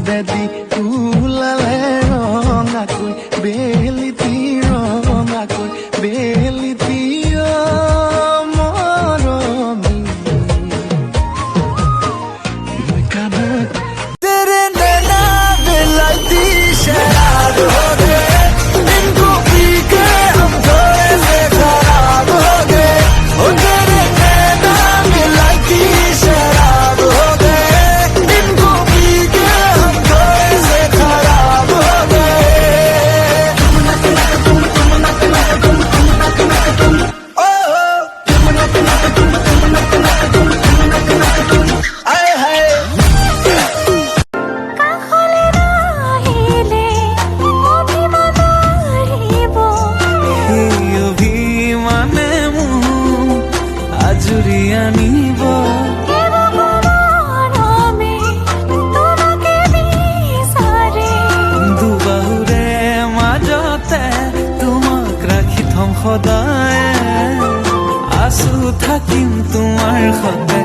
বেদি ওলালে ৰঙাকৈ বেলিতি ৰঙাকৈ বেলিতি মৰমী মই কাণত তেৰে নैना बेलती शराब हो गए इनको पी के हम थोड़े से खराब हो गए ओ तेरे नैना बेलती शराब हो गए इनको पी के हम थोड़े से खराब हो गए ओ आए हाय আজুরি আনিব দুবাহুৰে মাজতে তোমাক ৰাখি থম সদায় আছো থাকিম তোমাৰ সদায়